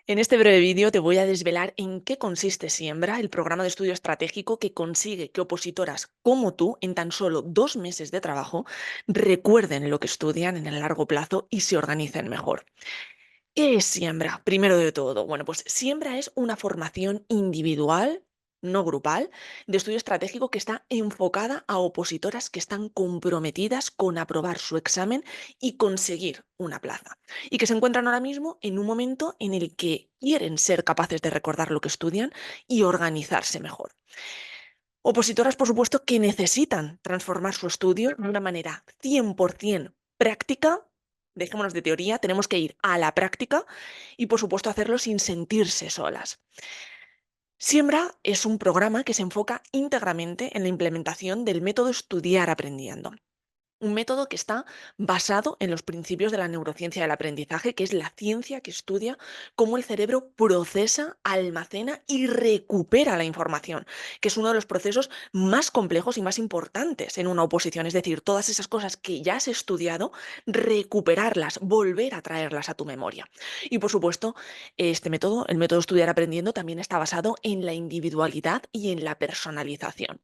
En este breve vídeo te voy a desvelar en qué consiste Siembra, el programa de estudio estratégico que consigue que opositoras como tú, en tan solo 2 meses de trabajo, recuerden lo que estudian en el largo plazo y se organicen mejor. ¿Qué es Siembra? Primero de todo, bueno, pues Siembra es una formación individual, no grupal, de estudio estratégico que está enfocada a opositoras que están comprometidas con aprobar su examen y conseguir una plaza. Y que se encuentran ahora mismo en un momento en el que quieren ser capaces de recordar lo que estudian y organizarse mejor. Opositoras, por supuesto, que necesitan transformar su estudio de una manera 100% práctica. Dejémonos de teoría, tenemos que ir a la práctica y, por supuesto, hacerlo sin sentirse solas. Siembra es un programa que se enfoca íntegramente en la implementación del método estudiar aprendiendo. Un método que está basado en los principios de la neurociencia del aprendizaje, que es la ciencia que estudia cómo el cerebro procesa, almacena y recupera la información, que es uno de los procesos más complejos y más importantes en una oposición. Es decir, todas esas cosas que ya has estudiado, recuperarlas, volver a traerlas a tu memoria. Y por supuesto, este método, el método estudiar aprendiendo, también está basado en la individualidad y en la personalización.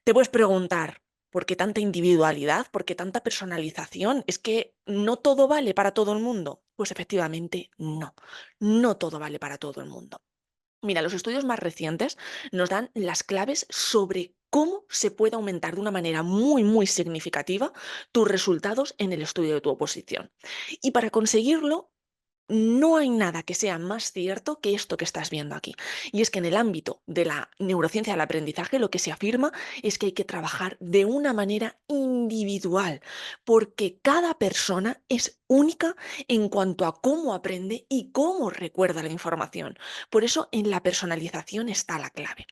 Te puedes preguntar, ¿por qué tanta individualidad? ¿Por qué tanta personalización? ¿Es que no todo vale para todo el mundo? Pues efectivamente no, no todo vale para todo el mundo. Mira, los estudios más recientes nos dan las claves sobre cómo se puede aumentar de una manera muy significativa tus resultados en el estudio de tu oposición. Y para conseguirlo, no hay nada que sea más cierto que esto que estás viendo aquí. Y es que en el ámbito de la neurociencia del aprendizaje lo que se afirma es que hay que trabajar de una manera individual, porque cada persona es única en cuanto a cómo aprende y cómo recuerda la información. Por eso en la personalización está la clave.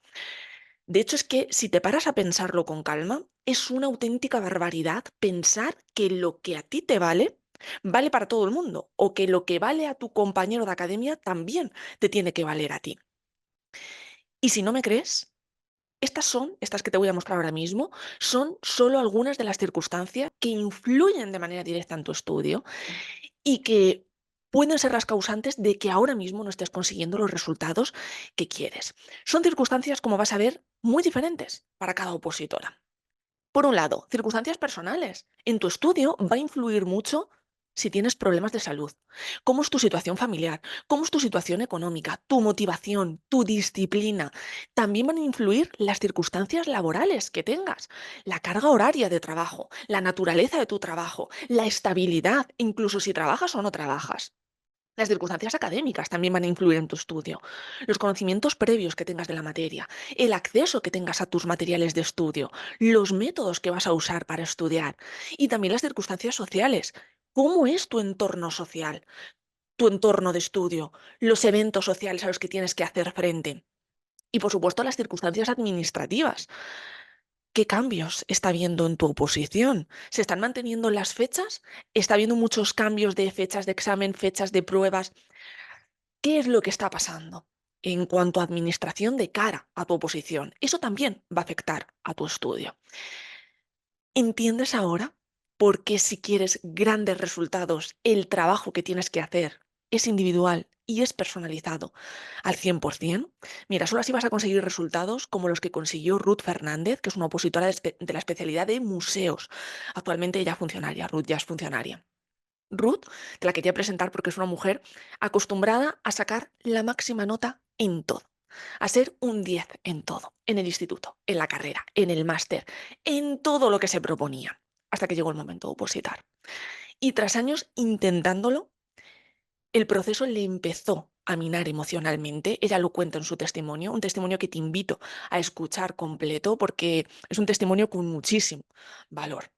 De hecho, es que si te paras a pensarlo con calma, es una auténtica barbaridad pensar que lo que a ti te vale, vale para todo el mundo, o que lo que vale a tu compañero de academia también te tiene que valer a ti. Y si no me crees, estas que te voy a mostrar ahora mismo, son solo algunas de las circunstancias que influyen de manera directa en tu estudio y que pueden ser las causantes de que ahora mismo no estés consiguiendo los resultados que quieres. Son circunstancias, como vas a ver, muy diferentes para cada opositora. Por un lado, circunstancias personales. En tu estudio va a influir mucho si tienes problemas de salud, cómo es tu situación familiar, cómo es tu situación económica, tu motivación, tu disciplina. También van a influir las circunstancias laborales que tengas, la carga horaria de trabajo, la naturaleza de tu trabajo, la estabilidad, incluso si trabajas o no trabajas. Las circunstancias académicas también van a influir en tu estudio, los conocimientos previos que tengas de la materia, el acceso que tengas a tus materiales de estudio, los métodos que vas a usar para estudiar y también las circunstancias sociales. ¿Cómo es tu entorno social, tu entorno de estudio, los eventos sociales a los que tienes que hacer frente? Y por supuesto las circunstancias administrativas. ¿Qué cambios está habiendo en tu oposición? ¿Se están manteniendo las fechas? ¿Está habiendo muchos cambios de fechas de examen, fechas de pruebas? ¿Qué es lo que está pasando en cuanto a administración de cara a tu oposición? Eso también va a afectar a tu estudio. ¿Entiendes ahora por qué si quieres grandes resultados, el trabajo que tienes que hacer es individual y es personalizado al 100%? Mira, solo así vas a conseguir resultados como los que consiguió Ruth Fernández, que es una opositora de la especialidad de museos. Actualmente ella es funcionaria, Ruth ya es funcionaria. Ruth, te la quería presentar porque es una mujer acostumbrada a sacar la máxima nota en todo, a ser un 10 en todo, en el instituto, en la carrera, en el máster, en todo lo que se proponía, hasta que llegó el momento de opositar. Y tras años intentándolo, el proceso le empezó a minar emocionalmente. Ella lo cuenta en su testimonio, un testimonio que te invito a escuchar completo porque es un testimonio con muchísimo valor.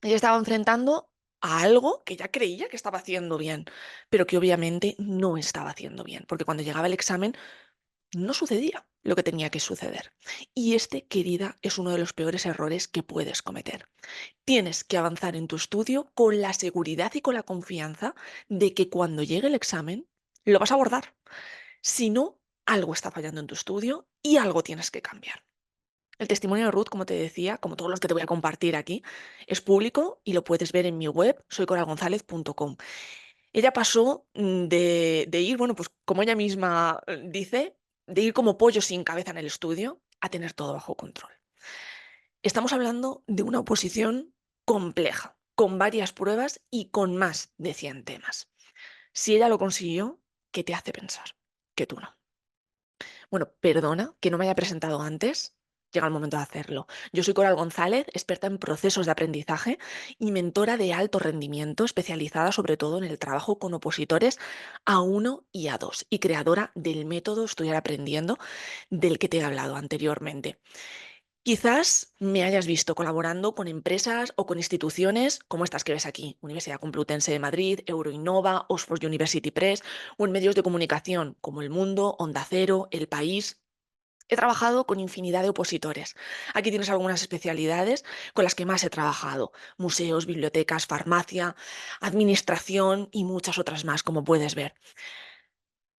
Ella estaba enfrentando a algo que ella creía que estaba haciendo bien, pero que obviamente no estaba haciendo bien, porque cuando llegaba el examen no sucedía lo que tenía que suceder. Y este, querida, es uno de los peores errores que puedes cometer. Tienes que avanzar en tu estudio con la seguridad y con la confianza de que cuando llegue el examen lo vas a abordar. Si no, algo está fallando en tu estudio y algo tienes que cambiar. El testimonio de Ruth, como te decía, como todos los que te voy a compartir aquí, es público y lo puedes ver en mi web, soycoralgonzalez.com. Ella pasó de ir, bueno, pues como ella misma dice, de ir como pollo sin cabeza en el estudio a tener todo bajo control. Estamos hablando de una oposición compleja, con varias pruebas y con más de 100 temas. Si ella lo consiguió, ¿qué te hace pensar que tú no? Bueno, perdona que no me haya presentado antes. Llega el momento de hacerlo. Yo soy Coral González, experta en procesos de aprendizaje y mentora de alto rendimiento, especializada sobre todo en el trabajo con opositores A1 y A2 y creadora del método Estudiar Aprendiendo del que te he hablado anteriormente. Quizás me hayas visto colaborando con empresas o con instituciones como estas que ves aquí, Universidad Complutense de Madrid, Euroinnova, Oxford University Press, o en medios de comunicación como El Mundo, Onda Cero, El País. He trabajado con infinidad de opositores. Aquí tienes algunas especialidades con las que más he trabajado: museos, bibliotecas, farmacia, administración y muchas otras más, como puedes ver.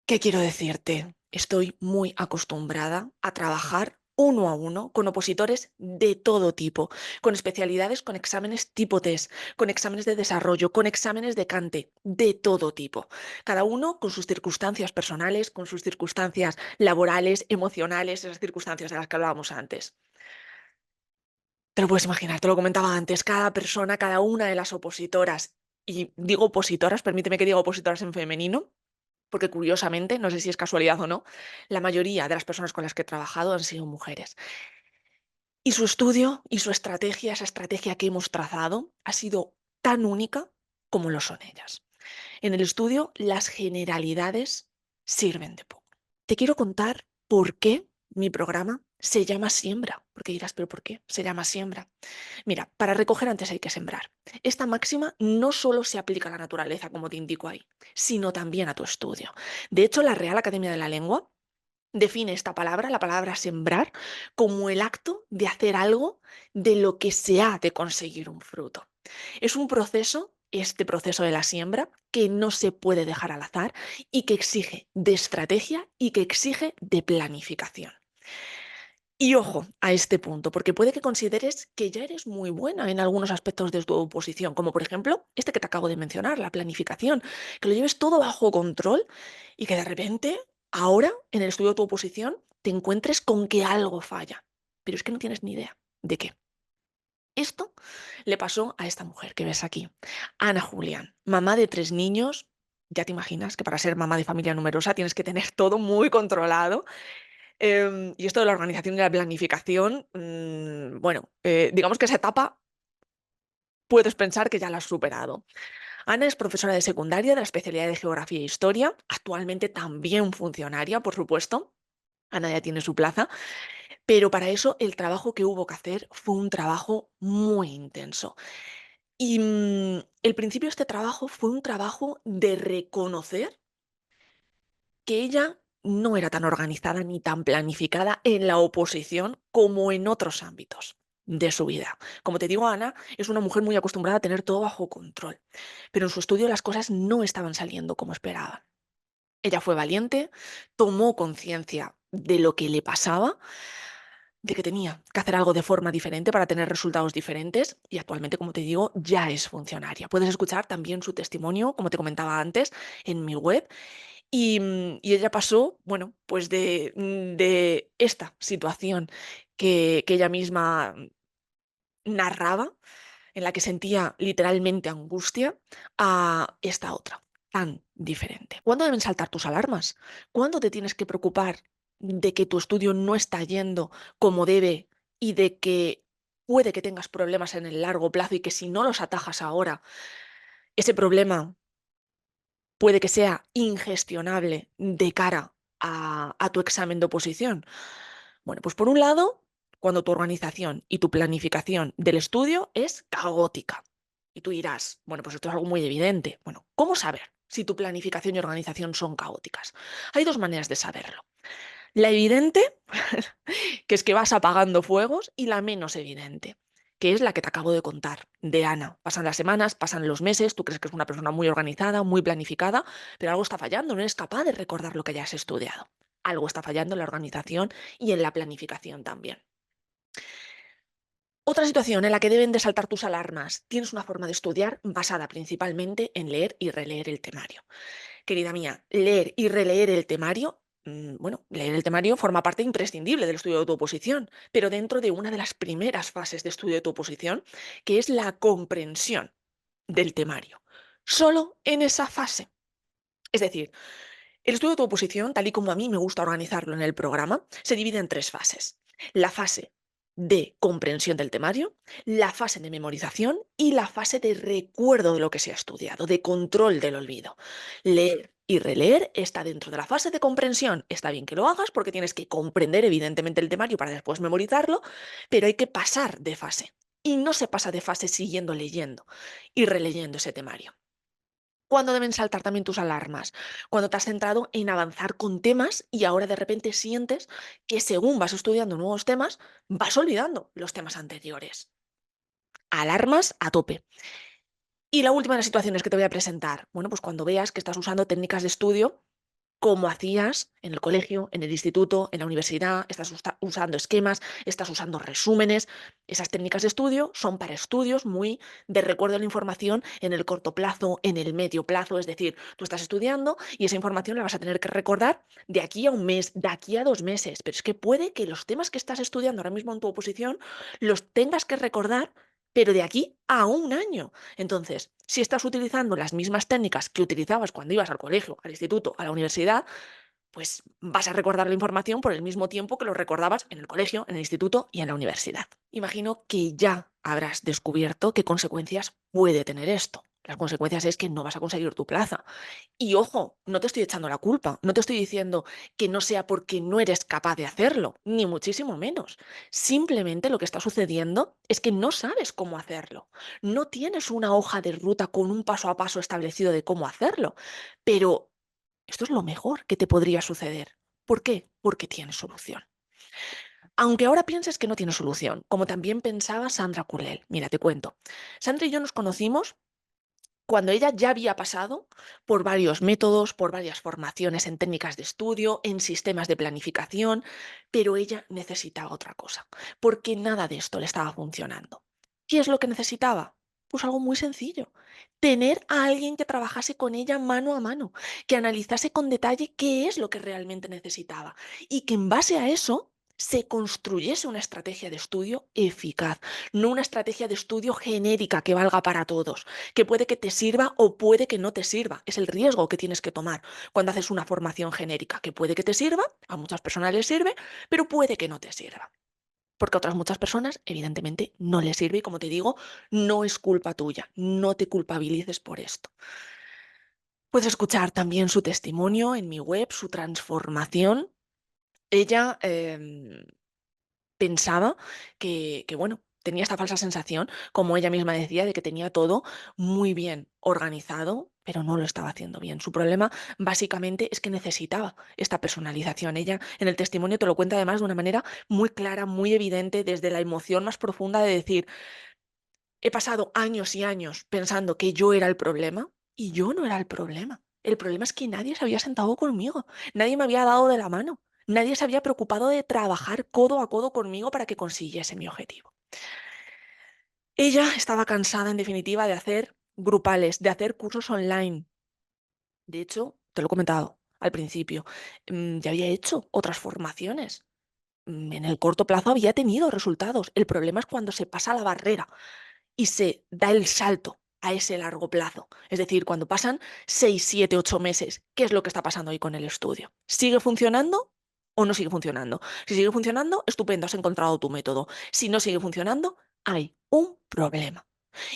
¿Qué quiero decirte? Estoy muy acostumbrada a trabajar uno a uno con opositores de todo tipo, con especialidades, con exámenes tipo test, con exámenes de desarrollo, con exámenes de Cante, de todo tipo. Cada uno con sus circunstancias personales, con sus circunstancias laborales, emocionales, esas circunstancias de las que hablábamos antes. Te lo puedes imaginar, te lo comentaba antes, cada persona, cada una de las opositoras, y digo opositoras, permíteme que diga opositoras en femenino, porque curiosamente, no sé si es casualidad o no, la mayoría de las personas con las que he trabajado han sido mujeres. Y su estudio y su estrategia, esa estrategia que hemos trazado, ha sido tan única como lo son ellas. En el estudio, las generalidades sirven de poco. Te quiero contar por qué mi programa se llama Siembra. Porque dirás, ¿pero por qué se llama Siembra? Mira, para recoger antes hay que sembrar. Esta máxima no solo se aplica a la naturaleza, como te indico ahí, sino también a tu estudio. De hecho, la Real Academia de la Lengua define esta palabra, la palabra sembrar, como el acto de hacer algo de lo que se ha de conseguir un fruto. Es un proceso, este proceso de la siembra, que no se puede dejar al azar y que exige de estrategia y que exige de planificación. Y ojo a este punto, porque puede que consideres que ya eres muy buena en algunos aspectos de tu oposición, como por ejemplo este que te acabo de mencionar, la planificación, que lo lleves todo bajo control y que de repente, ahora, en el estudio de tu oposición, te encuentres con que algo falla. Pero es que no tienes ni idea de qué. Esto le pasó a esta mujer que ves aquí, Ana Julián, mamá de 3 niños. Ya te imaginas que para ser mamá de familia numerosa tienes que tener todo muy controlado. Y esto de la organización y la planificación, bueno, digamos que esa etapa puedes pensar que ya la has superado. Ana es profesora de secundaria de la especialidad de Geografía e Historia, actualmente también funcionaria, por supuesto. Ana ya tiene su plaza, pero para eso el trabajo que hubo que hacer fue un trabajo muy intenso. Y el principio de este trabajo fue un trabajo de reconocer que ella no era tan organizada ni tan planificada en la oposición como en otros ámbitos de su vida. Como te digo, Ana es una mujer muy acostumbrada a tener todo bajo control, pero en su estudio las cosas no estaban saliendo como esperaba. Ella fue valiente, tomó conciencia de lo que le pasaba, de que tenía que hacer algo de forma diferente para tener resultados diferentes y actualmente, como te digo, ya es funcionaria. Puedes escuchar también su testimonio, como te comentaba antes, en mi web. Y ella pasó, bueno, pues de esta situación que ella misma narraba, en la que sentía literalmente angustia, a esta otra, tan diferente. ¿Cuándo deben saltar tus alarmas? ¿Cuándo te tienes que preocupar de que tu estudio no está yendo como debe y de que puede que tengas problemas en el largo plazo y que si no los atajas ahora, ese problema puede que sea ingestionable de cara a tu examen de oposición? Bueno, pues por un lado, cuando tu organización y tu planificación del estudio es caótica. Y tú dirás, bueno, pues esto es algo muy evidente. Bueno, ¿cómo saber si tu planificación y organización son caóticas? Hay dos maneras de saberlo. La evidente, que es que vas apagando fuegos, y la menos evidente, que es la que te acabo de contar, de Ana. Pasan las semanas, pasan los meses, tú crees que es una persona muy organizada, muy planificada, pero algo está fallando, no eres capaz de recordar lo que hayas estudiado. Algo está fallando en la organización y en la planificación también. Otra situación en la que deben de saltar tus alarmas. Tienes una forma de estudiar basada principalmente en leer y releer el temario. Querida mía, leer y releer el temario, bueno, leer el temario forma parte imprescindible del estudio de tu oposición, pero dentro de una de las primeras fases de estudio de tu oposición, que es la comprensión del temario. Solo en esa fase. Es decir, el estudio de tu oposición, tal y como a mí me gusta organizarlo en el programa, se divide en tres fases. La fase de comprensión del temario, la fase de memorización y la fase de recuerdo de lo que se ha estudiado, de control del olvido. Leer y releer está dentro de la fase de comprensión. Está bien que lo hagas porque tienes que comprender evidentemente el temario para después memorizarlo, pero hay que pasar de fase. Y no se pasa de fase siguiendo leyendo y releyendo ese temario. ¿Cuándo deben saltar también tus alarmas? Cuando te has centrado en avanzar con temas y ahora de repente sientes que según vas estudiando nuevos temas, vas olvidando los temas anteriores. Alarmas a tope. Y la última de las situaciones que te voy a presentar, bueno, pues cuando veas que estás usando técnicas de estudio como hacías en el colegio, en el instituto, en la universidad, estás usando esquemas, estás usando resúmenes. Esas técnicas de estudio son para estudios muy de recuerdo de la información en el corto plazo, en el medio plazo, es decir, tú estás estudiando y esa información la vas a tener que recordar de aquí a un mes, de aquí a 2 meses, pero es que puede que los temas que estás estudiando ahora mismo en tu oposición los tengas que recordar, pero de aquí a un año. Entonces, si estás utilizando las mismas técnicas que utilizabas cuando ibas al colegio, al instituto, a la universidad, pues vas a recordar la información por el mismo tiempo que lo recordabas en el colegio, en el instituto y en la universidad. Imagino que ya habrás descubierto qué consecuencias puede tener esto. Las consecuencias es que no vas a conseguir tu plaza. Y ojo, no te estoy echando la culpa, no te estoy diciendo que no sea porque no eres capaz de hacerlo, ni muchísimo menos. Simplemente lo que está sucediendo es que no sabes cómo hacerlo. No tienes una hoja de ruta con un paso a paso establecido de cómo hacerlo. Pero esto es lo mejor que te podría suceder. ¿Por qué? Porque tiene solución. Aunque ahora pienses que no tiene solución, como también pensaba Sandra Currell. Mira, te cuento. Sandra y yo nos conocimos cuando ella ya había pasado por varios métodos, por varias formaciones en técnicas de estudio, en sistemas de planificación, pero ella necesitaba otra cosa, porque nada de esto le estaba funcionando. ¿Qué es lo que necesitaba? Pues algo muy sencillo, tener a alguien que trabajase con ella mano a mano, que analizase con detalle qué es lo que realmente necesitaba y que en base a eso se construyese una estrategia de estudio eficaz, no una estrategia de estudio genérica que valga para todos, que puede que te sirva o puede que no te sirva. Es el riesgo que tienes que tomar cuando haces una formación genérica, que puede que te sirva, a muchas personas les sirve, pero puede que no te sirva. Porque a otras muchas personas, evidentemente, no les sirve y como te digo, no es culpa tuya, no te culpabilices por esto. Puedes escuchar también su testimonio en mi web, su transformación. Ella pensaba que, bueno, tenía esta falsa sensación, como ella misma decía, de que tenía todo muy bien organizado, pero no lo estaba haciendo bien. Su problema básicamente es que necesitaba esta personalización. Ella en el testimonio te lo cuenta además de una manera muy clara, muy evidente, desde la emoción más profunda de decir, he pasado años y años pensando que yo era el problema y yo no era el problema. El problema es que nadie se había sentado conmigo, nadie me había dado de la mano, nadie se había preocupado de trabajar codo a codo conmigo para que consiguiese mi objetivo. Ella estaba cansada, en definitiva, de hacer grupales, de hacer cursos online. De hecho, te lo he comentado al principio, ya había hecho otras formaciones. En el corto plazo había tenido resultados. El problema es cuando se pasa la barrera y se da el salto a ese largo plazo. Es decir, cuando pasan 6, 7, 8 meses, ¿qué es lo que está pasando ahí con el estudio? ¿Sigue funcionando o no sigue funcionando? Si sigue funcionando, estupendo, has encontrado tu método. Si no sigue funcionando, hay un problema.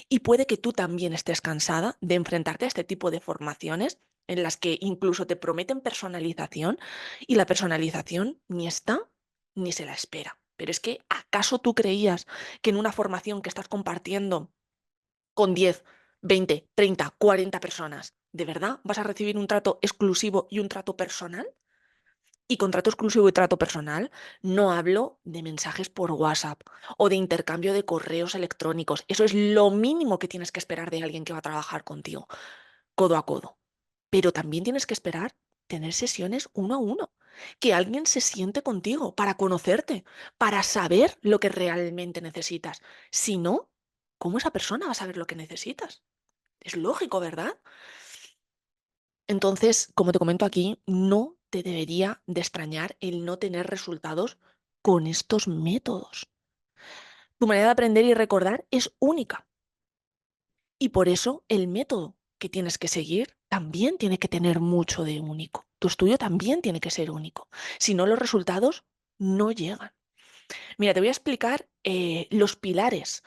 Y puede que tú también estés cansada de enfrentarte a este tipo de formaciones en las que incluso te prometen personalización y la personalización ni está ni se la espera. Pero es que, ¿acaso tú creías que en una formación que estás compartiendo con 10, 20, 30, 40 personas, ¿de verdad vas a recibir un trato exclusivo y un trato personal? Y con trato exclusivo y trato personal no hablo de mensajes por WhatsApp o de intercambio de correos electrónicos. Eso es lo mínimo que tienes que esperar de alguien que va a trabajar contigo, codo a codo. Pero también tienes que esperar tener sesiones uno a uno. que alguien se siente contigo para conocerte, para saber lo que realmente necesitas. Si no, ¿cómo esa persona va a saber lo que necesitas? Es lógico, ¿verdad? Entonces, como te comento aquí, no te debería de extrañar el no tener resultados con estos métodos. Tu manera de aprender y recordar es única y por eso el método que tienes que seguir también tiene que tener mucho de único. Tu estudio también tiene que ser único. Si no, los resultados no llegan. Mira, te voy a explicar los pilares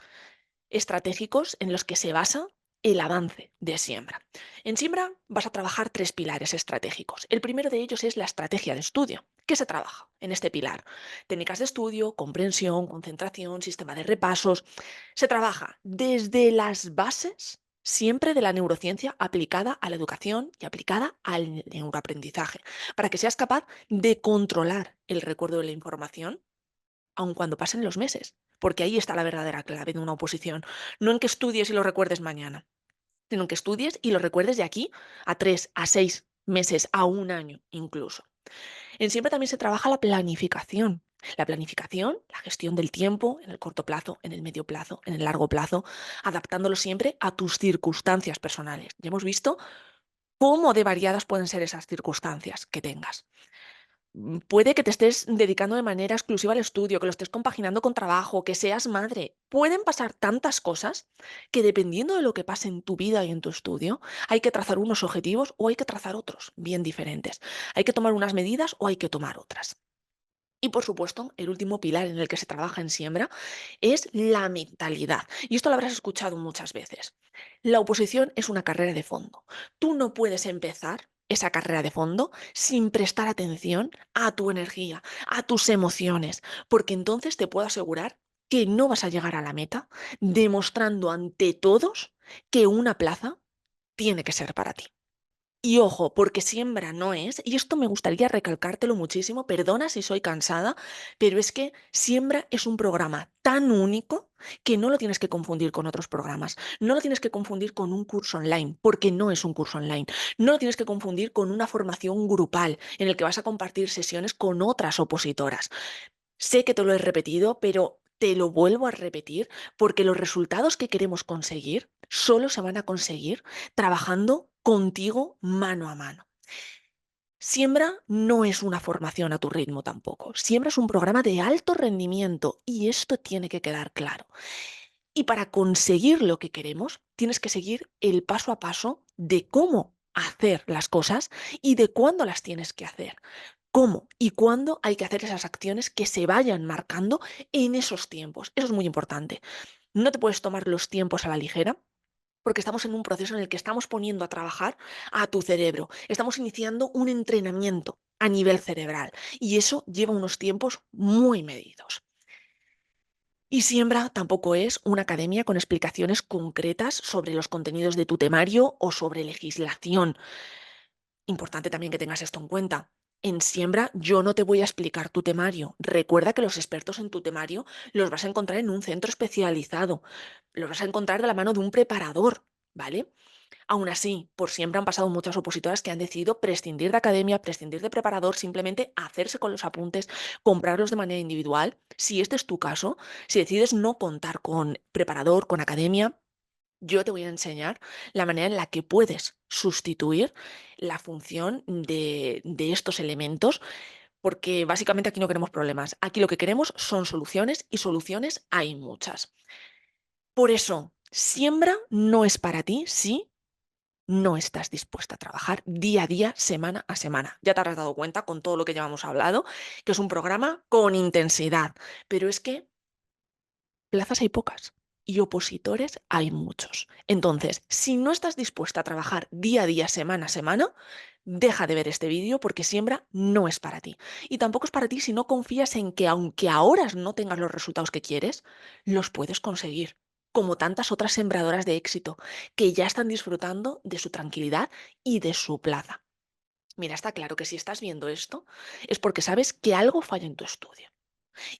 estratégicos en los que se basa el avance de Siembra. En Siembra vas a trabajar tres pilares estratégicos. El primero de ellos es la estrategia de estudio. ¿Qué se trabaja en este pilar? Técnicas de estudio, comprensión, concentración, sistema de repasos. Se trabaja desde las bases siempre de la neurociencia aplicada a la educación y aplicada al neuroaprendizaje, para que seas capaz de controlar el recuerdo de la información aun cuando pasen los meses, porque ahí está la verdadera clave de una oposición. No en que estudies y lo recuerdes mañana, sino en que estudies y lo recuerdes de aquí a 3 a 6 meses, a un año incluso. En Siempre también se trabaja la planificación. La planificación, la gestión del tiempo en el corto plazo, en el medio plazo, en el largo plazo, adaptándolo siempre a tus circunstancias personales. Ya hemos visto cómo de variadas pueden ser esas circunstancias que tengas. Puede que te estés dedicando de manera exclusiva al estudio, que lo estés compaginando con trabajo, que seas madre. Pueden pasar tantas cosas que dependiendo de lo que pase en tu vida y en tu estudio, hay que trazar unos objetivos o hay que trazar otros bien diferentes. Hay que tomar unas medidas o hay que tomar otras. Y por supuesto, el último pilar en el que se trabaja en Siembra es la mentalidad. Y esto lo habrás escuchado muchas veces. La oposición es una carrera de fondo. Tú no puedes empezar esa carrera de fondo sin prestar atención a tu energía, a tus emociones, porque entonces te puedo asegurar que no vas a llegar a la meta demostrando ante todos que una plaza tiene que ser para ti. Y ojo, porque Siembra no es, y esto me gustaría recalcártelo muchísimo, perdona si soy cansada, pero es que Siembra es un programa tan único que no lo tienes que confundir con otros programas, no lo tienes que confundir con un curso online, porque no es un curso online, no lo tienes que confundir con una formación grupal en el que vas a compartir sesiones con otras opositoras. Sé que te lo he repetido, pero te lo vuelvo a repetir porque los resultados que queremos conseguir solo se van a conseguir trabajando contigo mano a mano. Siembra no es una formación a tu ritmo tampoco. Siembra es un programa de alto rendimiento y esto tiene que quedar claro. Y para conseguir lo que queremos, tienes que seguir el paso a paso de cómo hacer las cosas y de cuándo las tienes que hacer. Cómo y cuándo hay que hacer esas acciones que se vayan marcando en esos tiempos. Eso es muy importante. No te puedes tomar los tiempos a la ligera porque estamos en un proceso en el que estamos poniendo a trabajar a tu cerebro. Estamos iniciando un entrenamiento a nivel cerebral y eso lleva unos tiempos muy medidos. Y Siembra tampoco es una academia con explicaciones concretas sobre los contenidos de tu temario o sobre legislación. Importante también que tengas esto en cuenta. En Siembra yo no te voy a explicar tu temario. Recuerda que los expertos en tu temario los vas a encontrar en un centro especializado. Los vas a encontrar de la mano de un preparador, ¿vale? Aún así, por Siembra han pasado muchas opositoras que han decidido prescindir de academia, prescindir de preparador, simplemente hacerse con los apuntes, comprarlos de manera individual. Si este es tu caso, si decides no contar con preparador, con academia, yo te voy a enseñar la manera en la que puedes sustituir la función de estos elementos, porque básicamente aquí no queremos problemas. Aquí lo que queremos son soluciones y soluciones hay muchas. Por eso, Siembra no es para ti si no estás dispuesta a trabajar día a día, semana a semana. Ya te habrás dado cuenta con todo lo que llevamos hablado, que es un programa con intensidad, pero es que plazas hay pocas y opositores hay muchos. Entonces, si no estás dispuesta a trabajar día a día, semana a semana, deja de ver este vídeo porque Siembra no es para ti. Y tampoco es para ti si no confías en que aunque ahora no tengas los resultados que quieres, los puedes conseguir. Como tantas otras sembradoras de éxito que ya están disfrutando de su tranquilidad y de su plaza. Mira, está claro que si estás viendo esto es porque sabes que algo falla en tu estudio.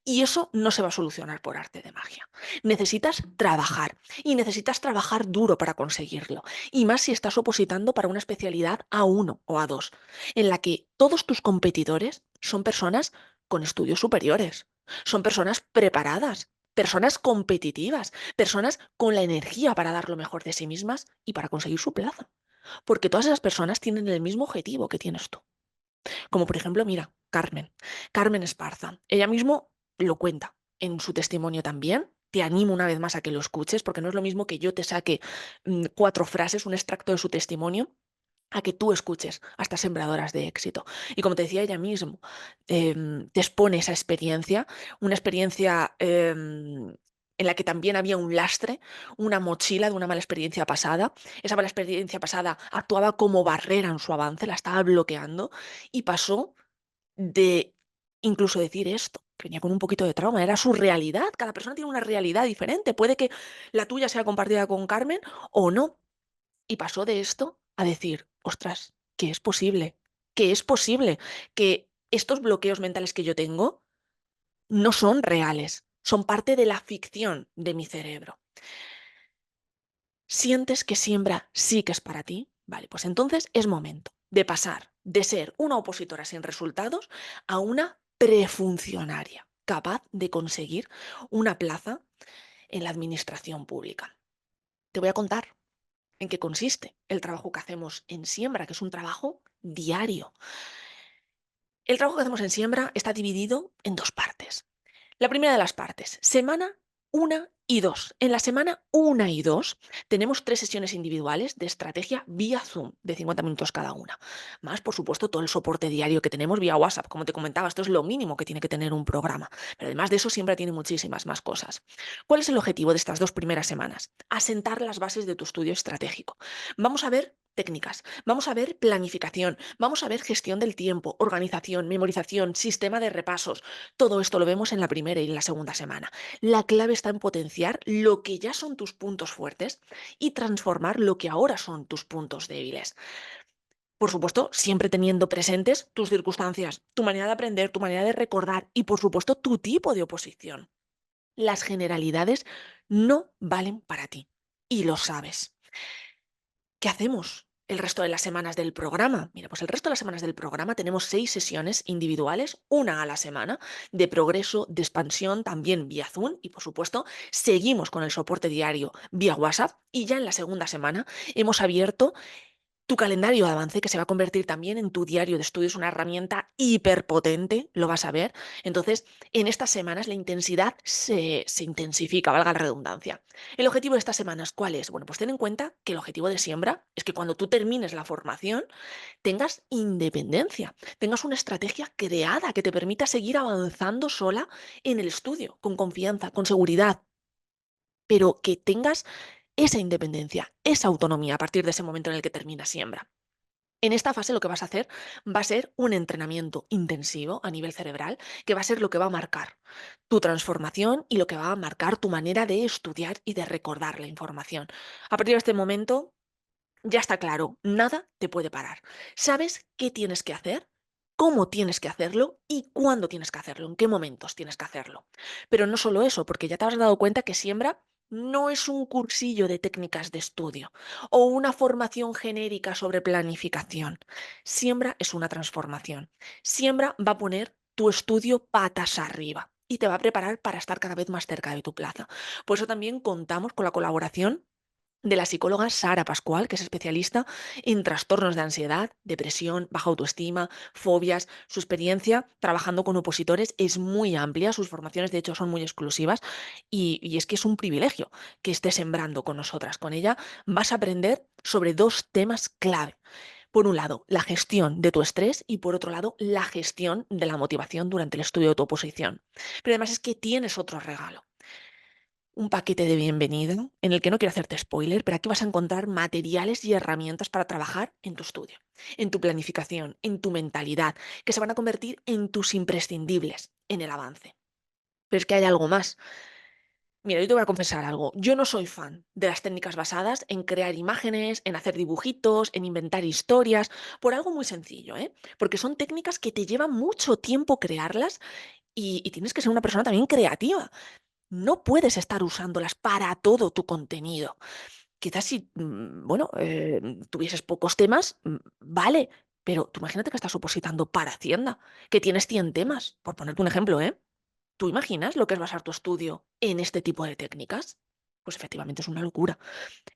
Y eso no se va a solucionar por arte de magia. Necesitas trabajar y necesitas trabajar duro para conseguirlo. Y más si estás opositando para una especialidad A1 o A2, en la que todos tus competidores son personas con estudios superiores, son personas preparadas, personas competitivas, personas con la energía para dar lo mejor de sí mismas y para conseguir su plaza. Porque todas esas personas tienen el mismo objetivo que tienes tú. Como por ejemplo, mira, Carmen, Carmen Esparza. Ella mismo lo cuenta en su testimonio también. Te animo una vez más a que lo escuches, porque no es lo mismo que yo te saque 4 frases, un extracto de su testimonio, a que tú escuches a estas sembradoras de éxito. Y como te decía ella mismo, te expone esa experiencia, una experiencia en la que también había un lastre, una mochila de una mala experiencia pasada. Esa mala experiencia pasada actuaba como barrera en su avance, la estaba bloqueando y pasó de incluso decir esto, que venía con un poquito de trauma, era su realidad. Cada persona tiene una realidad diferente. Puede que la tuya sea compartida con Carmen o no. Y pasó de esto a decir, ostras, que es posible, que estos bloqueos mentales que yo tengo no son reales, son parte de la ficción de mi cerebro. ¿Sientes que siembra sí que es para ti? Vale, pues entonces es momento de pasar de ser una opositora sin resultados a una prefuncionaria, capaz de conseguir una plaza en la administración pública. Te voy a contar en qué consiste el trabajo que hacemos en Siembra, que es un trabajo diario. El trabajo que hacemos en Siembra está dividido en 2 partes. La primera de las partes, semana 1 y 2. En la semana 1 y 2 tenemos 3 sesiones individuales de estrategia vía Zoom de 50 minutos cada una. Más, por supuesto, todo el soporte diario que tenemos vía WhatsApp. Como te comentaba, esto es lo mínimo que tiene que tener un programa. Pero además de eso, siempre tiene muchísimas más cosas. ¿Cuál es el objetivo de estas 2 primeras semanas? Asentar las bases de tu estudio estratégico. Vamos a ver técnicas, vamos a ver planificación, vamos a ver gestión del tiempo, organización, memorización, sistema de repasos. Todo esto lo vemos en la primera y en la segunda semana. La clave está en potenciar lo que ya son tus puntos fuertes y transformar lo que ahora son tus puntos débiles. Por supuesto, siempre teniendo presentes tus circunstancias, tu manera de aprender, tu manera de recordar y, por supuesto, tu tipo de oposición. Las generalidades no valen para ti y lo sabes. ¿Qué hacemos el resto de las semanas del programa? Mira, pues el resto de las semanas del programa tenemos 6 sesiones individuales, una a la semana, de progreso, de expansión, también vía Zoom y, por supuesto, seguimos con el soporte diario vía WhatsApp y ya en la segunda semana hemos abierto tu calendario de avance, que se va a convertir también en tu diario de estudios, una herramienta hiperpotente, lo vas a ver. Entonces, en estas semanas la intensidad se intensifica, valga la redundancia. ¿El objetivo de estas semanas cuál es? Bueno, pues ten en cuenta que el objetivo de Siembra es que cuando tú termines la formación tengas independencia, tengas una estrategia creada que te permita seguir avanzando sola en el estudio, con confianza, con seguridad, pero que tengas esa independencia, esa autonomía a partir de ese momento en el que termina Siembra. En esta fase lo que vas a hacer va a ser un entrenamiento intensivo a nivel cerebral, que va a ser lo que va a marcar tu transformación y lo que va a marcar tu manera de estudiar y de recordar la información. A partir de este momento ya está claro, nada te puede parar. Sabes qué tienes que hacer, cómo tienes que hacerlo y cuándo tienes que hacerlo, en qué momentos tienes que hacerlo. Pero no solo eso, porque ya te has dado cuenta que Siembra no es un cursillo de técnicas de estudio o una formación genérica sobre planificación. Siembra es una transformación. Siembra va a poner tu estudio patas arriba y te va a preparar para estar cada vez más cerca de tu plaza. Por eso también contamos con la colaboración de la psicóloga Sara Pascual, que es especialista en trastornos de ansiedad, depresión, baja autoestima, fobias. Su experiencia trabajando con opositores es muy amplia, sus formaciones de hecho son muy exclusivas y es que es un privilegio que estés sembrando con nosotras. Con ella vas a aprender sobre 2 temas clave. Por un lado, la gestión de tu estrés y por otro lado, la gestión de la motivación durante el estudio de tu oposición. Pero además es que tienes otro regalo, un paquete de bienvenida en el que no quiero hacerte spoiler, pero aquí vas a encontrar materiales y herramientas para trabajar en tu estudio, en tu planificación, en tu mentalidad, que se van a convertir en tus imprescindibles en el avance. Pero es que hay algo más. Mira, yo te voy a confesar algo. Yo no soy fan de las técnicas basadas en crear imágenes, en hacer dibujitos, en inventar historias, por algo muy sencillo, ¿eh? Porque son técnicas que te llevan mucho tiempo crearlas y tienes que ser una persona también creativa. No puedes estar usándolas para todo tu contenido. Quizás si, bueno, tuvieses pocos temas, vale, pero tú imagínate que estás opositando para Hacienda, que tienes 100 temas, por ponerte un ejemplo, ¿eh? ¿Tú imaginas lo que es basar tu estudio en este tipo de técnicas? Pues efectivamente es una locura.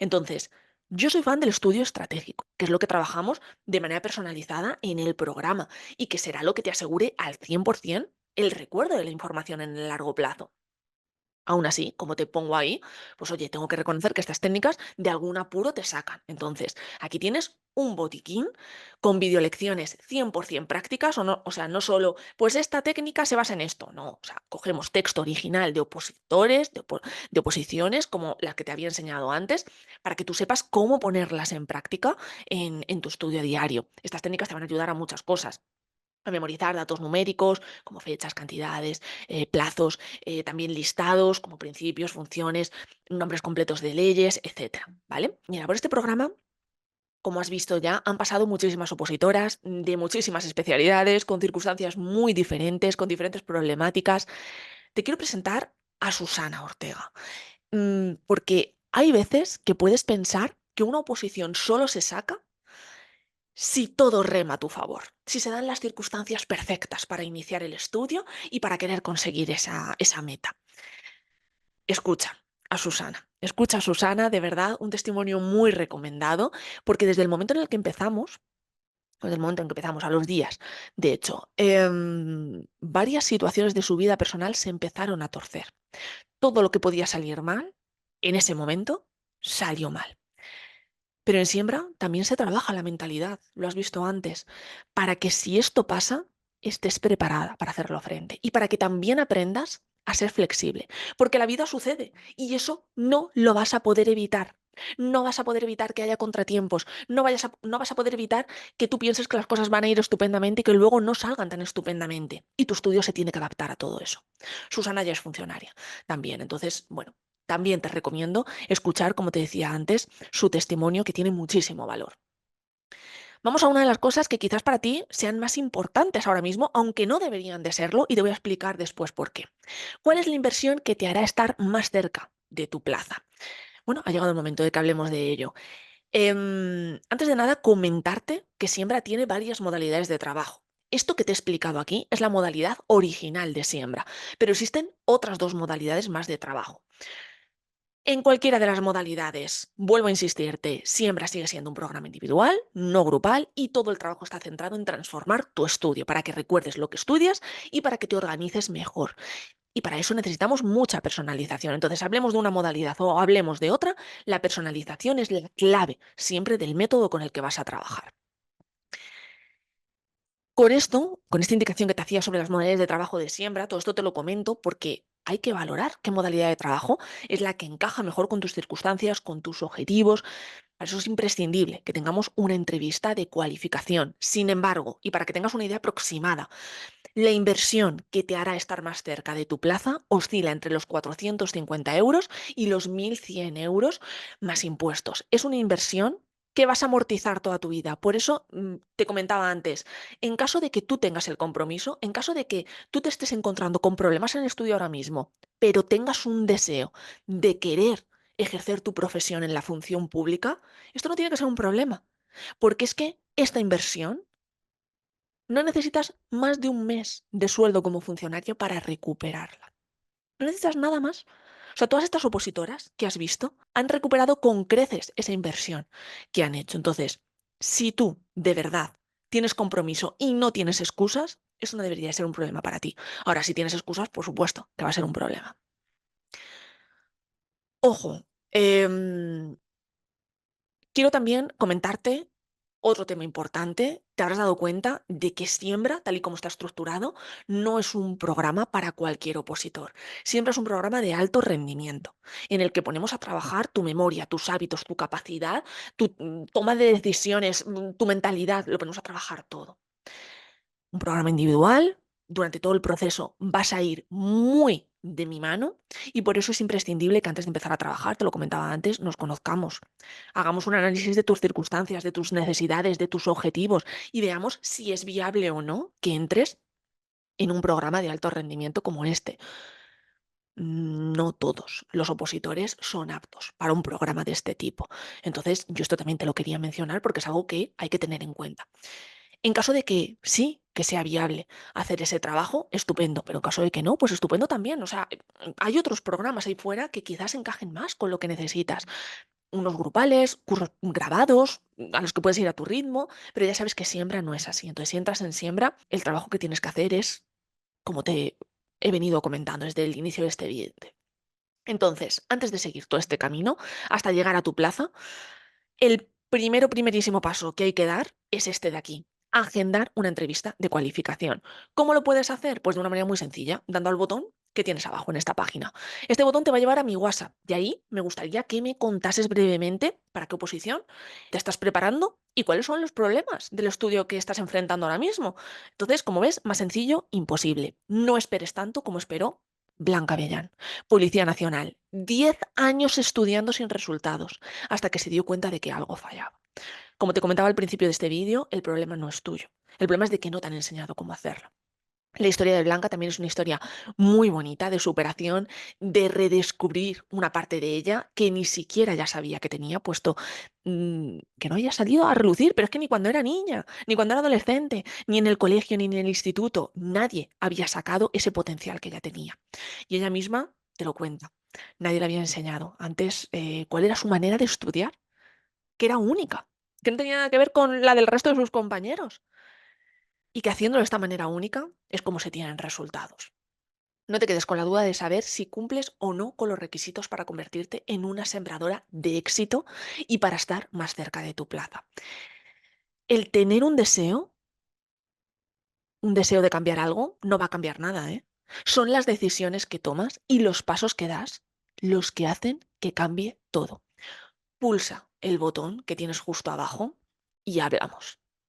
Entonces, yo soy fan del estudio estratégico, que es lo que trabajamos de manera personalizada en el programa y que será lo que te asegure al 100% el recuerdo de la información en el largo plazo. Aún así, como te pongo ahí, pues oye, tengo que reconocer que estas técnicas de algún apuro te sacan. Entonces, aquí tienes un botiquín con videolecciones 100% prácticas, o, no, o sea, no solo, pues esta técnica se basa en esto, no, o sea, cogemos texto original de opositores, de oposiciones, como las que te había enseñado antes, para que tú sepas cómo ponerlas en práctica en tu estudio diario. Estas técnicas te van a ayudar a muchas cosas a memorizar datos numéricos, como fechas, cantidades, plazos, también listados, como principios, funciones, nombres completos de leyes, etcétera, ¿vale? Mira, por este programa, como has visto ya, han pasado muchísimas opositoras de muchísimas especialidades, con circunstancias muy diferentes, con diferentes problemáticas. Te quiero presentar a Susana Ortega, porque hay veces que puedes pensar que una oposición solo se saca si todo rema a tu favor, si se dan las circunstancias perfectas para iniciar el estudio y para querer conseguir esa meta. Escucha a Susana, de verdad, un testimonio muy recomendado, porque desde el momento en el que empezamos, desde el momento en que empezamos a los días, de hecho, varias situaciones de su vida personal se empezaron a torcer. Todo lo que podía salir mal, en ese momento, salió mal. Pero en siembra también se trabaja la mentalidad, lo has visto antes, para que si esto pasa, estés preparada para hacerlo frente y para que también aprendas a ser flexible, porque la vida sucede y eso no lo vas a poder evitar. No vas a poder evitar que haya contratiempos, no vas a poder evitar que tú pienses que las cosas van a ir estupendamente y que luego no salgan tan estupendamente. Y tu estudio se tiene que adaptar a todo eso. Susana ya es funcionaria también, entonces, bueno, también te recomiendo escuchar, como te decía antes, su testimonio que tiene muchísimo valor. Vamos a una de las cosas que quizás para ti sean más importantes ahora mismo, aunque no deberían de serlo, y te voy a explicar después por qué. ¿Cuál es la inversión que te hará estar más cerca de tu plaza? Bueno, ha llegado el momento de que hablemos de ello. Antes de nada, comentarte que Siembra tiene varias modalidades de trabajo. Esto que te he explicado aquí es la modalidad original de Siembra, pero existen otras dos modalidades más de trabajo. En cualquiera de las modalidades, vuelvo a insistirte, Siembra sigue siendo un programa individual, no grupal, y todo el trabajo está centrado en transformar tu estudio para que recuerdes lo que estudias y para que te organices mejor. Y para eso necesitamos mucha personalización. Entonces, hablemos de una modalidad o hablemos de otra, la personalización es la clave siempre del método con el que vas a trabajar. Con esto, con esta indicación que te hacía sobre las modalidades de trabajo de Siembra, todo esto te lo comento porque hay que valorar qué modalidad de trabajo es la que encaja mejor con tus circunstancias, con tus objetivos. Para eso es imprescindible que tengamos una entrevista de cualificación. Sin embargo, y para que tengas una idea aproximada, la inversión que te hará estar más cerca de tu plaza oscila entre los 450 euros y los 1.100 euros más impuestos. Es una inversión que vas a amortizar toda tu vida. Por eso te comentaba antes, en caso de que tú tengas el compromiso, en caso de que tú te estés encontrando con problemas en el estudio ahora mismo, pero tengas un deseo de querer ejercer tu profesión en la función pública, esto no tiene que ser un problema, porque es que esta inversión no necesitas más de un mes de sueldo como funcionario para recuperarla. No necesitas nada más. O sea, todas estas opositoras que has visto han recuperado con creces esa inversión que han hecho. Entonces, si tú de verdad tienes compromiso y no tienes excusas, eso no debería ser un problema para ti. Ahora, si tienes excusas, por supuesto que va a ser un problema. Ojo, quiero también comentarte otro tema importante. Te habrás dado cuenta de que Siembra, tal y como está estructurado, no es un programa para cualquier opositor. Siembra es un programa de alto rendimiento, en el que ponemos a trabajar tu memoria, tus hábitos, tu capacidad, tu toma de decisiones, tu mentalidad, lo ponemos a trabajar todo. Un programa individual, durante todo el proceso vas a ir muy de mi mano y por eso es imprescindible que antes de empezar a trabajar, te lo comentaba antes, nos conozcamos. Hagamos un análisis de tus circunstancias, de tus necesidades, de tus objetivos y veamos si es viable o no que entres en un programa de alto rendimiento como este. No todos los opositores son aptos para un programa de este tipo. Entonces, yo esto también te lo quería mencionar porque es algo que hay que tener en cuenta. En caso de que sí, que sea viable hacer ese trabajo, estupendo, pero en caso de que no, pues estupendo también. O sea, hay otros programas ahí fuera que quizás encajen más con lo que necesitas. Unos grupales, cursos grabados, a los que puedes ir a tu ritmo, pero ya sabes que siembra no es así. Entonces, si entras en siembra, el trabajo que tienes que hacer es, como te he venido comentando desde el inicio de este vídeo. Entonces, antes de seguir todo este camino, hasta llegar a tu plaza, el primerísimo paso que hay que dar es este de aquí. Agendar una entrevista de cualificación. ¿Cómo lo puedes hacer? Pues de una manera muy sencilla, dando al botón que tienes abajo en esta página. Este botón te va a llevar a mi WhatsApp. De ahí me gustaría que me contases brevemente para qué oposición te estás preparando y cuáles son los problemas del estudio que estás enfrentando ahora mismo. Entonces, como ves, más sencillo, imposible. No esperes tanto como esperó Blanca Bellán, Policía Nacional. 10 años estudiando sin resultados hasta que se dio cuenta de que algo fallaba. Como te comentaba al principio de este vídeo, el problema no es tuyo. El problema es de que no te han enseñado cómo hacerlo. La historia de Blanca también es una historia muy bonita de superación, de redescubrir una parte de ella que ni siquiera ya sabía que tenía, puesto que no haya salido a relucir, pero es que ni cuando era niña, ni cuando era adolescente, ni en el colegio, ni en el instituto, nadie había sacado ese potencial que ella tenía. Y ella misma te lo cuenta. Nadie le había enseñado antes cuál era su manera de estudiar, que era única, que no tenía nada que ver con la del resto de sus compañeros y que haciéndolo de esta manera única es como se tienen resultados. No te quedes con la duda de saber si cumples o no con los requisitos para convertirte en una sembradora de éxito y para estar más cerca de tu plaza. El tener un deseo de cambiar algo, no va a cambiar nada, ¿eh? Son las decisiones que tomas y los pasos que das los que hacen que cambie todo. Pulsa el botón que tienes justo abajo y hablamos.